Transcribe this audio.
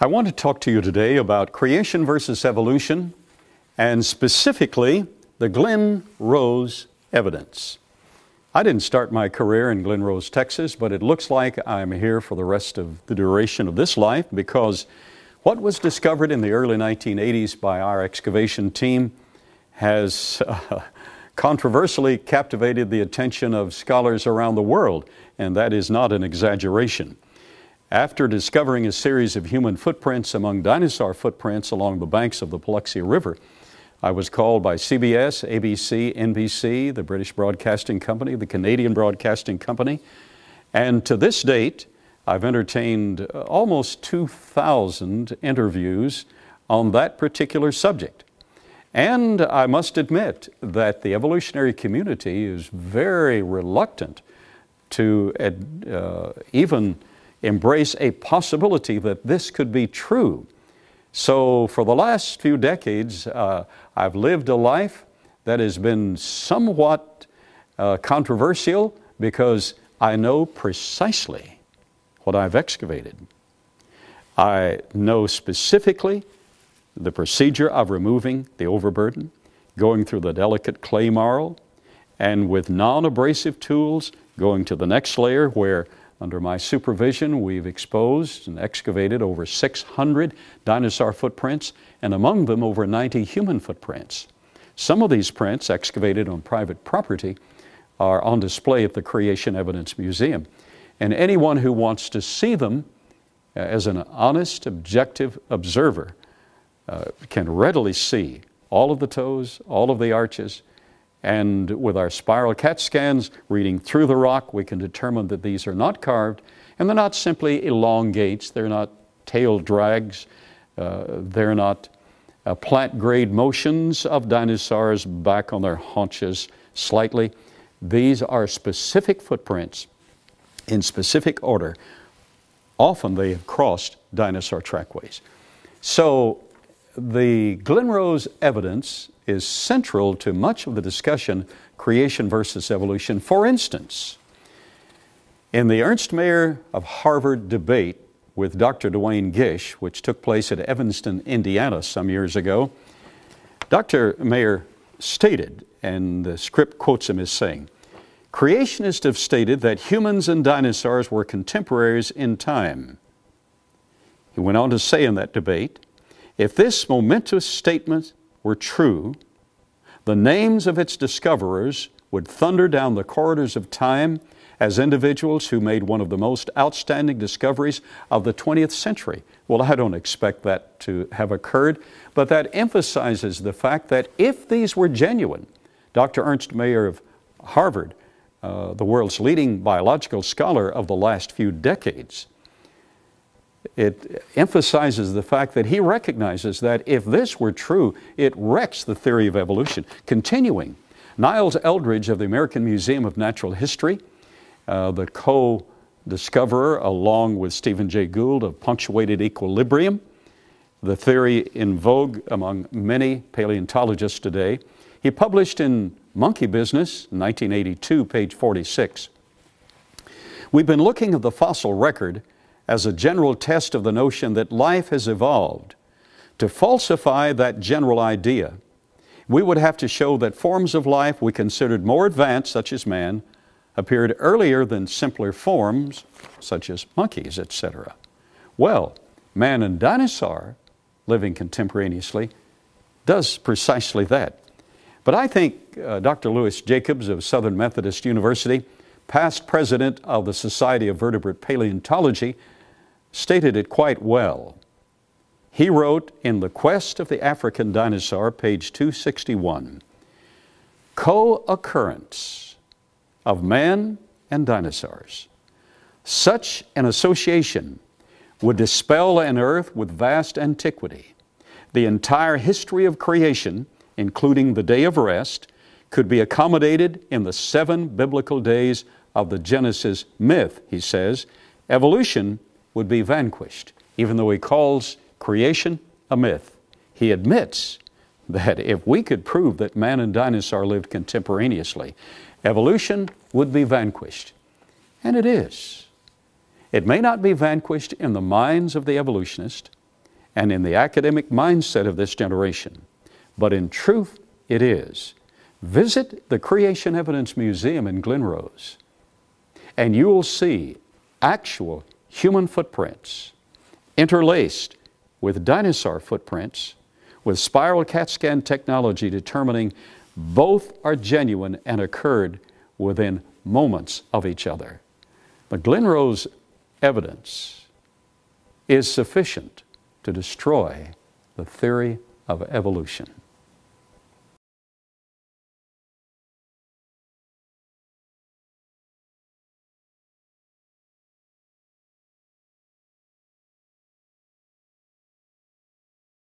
I want to talk to you today about creation versus evolution, and specifically the Glen Rose evidence. I didn't start my career in Glen Rose, Texas, but it looks like I'm here for the rest of the duration of this life, because what was discovered in the early 1980s by our excavation team has controversially captivated the attention of scholars around the world, and that is not an exaggeration. After discovering a series of human footprints among dinosaur footprints along the banks of the Paluxy River, I was called by CBS, ABC, NBC, the British Broadcasting Company, the Canadian Broadcasting Company, and to this date, I've entertained almost 2,000 interviews on that particular subject. And I must admit that the evolutionary community is very reluctant to even embrace a possibility that this could be true. So for the last few decades, I've lived a life that has been somewhat controversial, because I know precisely what I've excavated. I know specifically the procedure of removing the overburden, going through the delicate clay marl, and with non-abrasive tools going to the next layer, where under my supervision, we've exposed and excavated over 600 dinosaur footprints, and among them over 90 human footprints. Some of these prints, excavated on private property, are on display at the Creation Evidence Museum. And anyone who wants to see them as an honest, objective observer can readily see all of the toes, all of the arches, and with our spiral CAT scans reading through the rock, we can determine that these are not carved, and they're not simply elongates, they're not tail drags, they're not plant grade motions of dinosaurs back on their haunches slightly. These are specific footprints in specific order. Often they have crossed dinosaur trackways. So the Glen Rose evidence is central to much of the discussion, creation versus evolution. For instance, in the Ernst Mayr of Harvard debate with Dr. Duane Gish, which took place at Evanston, Indiana some years ago, Dr. Mayr stated, and the script quotes him as saying, "Creationists have stated that humans and dinosaurs were contemporaries in time." He went on to say in that debate, "If this momentous statement were true, the names of its discoverers would thunder down the corridors of time as individuals who made one of the most outstanding discoveries of the 20th century. Well, I don't expect that to have occurred, but that emphasizes the fact that if these were genuine, Dr. Ernst Mayr of Harvard, the world's leading biological scholar of the last few decades, it emphasizes the fact that he recognizes that if this were true, it wrecks the theory of evolution. Continuing, Niles Eldredge of the American Museum of Natural History, the co-discoverer along with Stephen Jay Gould of punctuated equilibrium, the theory in vogue among many paleontologists today, he published in Monkey Business, 1982, page 46. "We've been looking at the fossil record as a general test of the notion that life has evolved. To falsify that general idea, we would have to show that forms of life we considered more advanced, such as man, appeared earlier than simpler forms, such as monkeys, etc. Well, man and dinosaur, living contemporaneously, does precisely that. But I think Dr. Louis Jacobs of Southern Methodist University, past president of the Society of Vertebrate Paleontology, stated it quite well. He wrote in The Quest of the African Dinosaur, page 261, "Co-occurrence of man and dinosaurs. Such an association would dispel an earth with vast antiquity. The entire history of creation, including the day of rest, could be accommodated in the 7 biblical days of the Genesis myth," he says. "Evolution would be vanquished." Even though he calls creation a myth, he admits that if we could prove that man and dinosaur lived contemporaneously, evolution would be vanquished. And it is. It may not be vanquished in the minds of the evolutionist, and in the academic mindset of this generation, but in truth it is. Visit the Creation Evidence Museum in Glen Rose, and you will see actual human footprints interlaced with dinosaur footprints, with spiral CAT scan technology determining both are genuine and occurred within moments of each other. The Glen Rose evidence is sufficient to destroy the theory of evolution.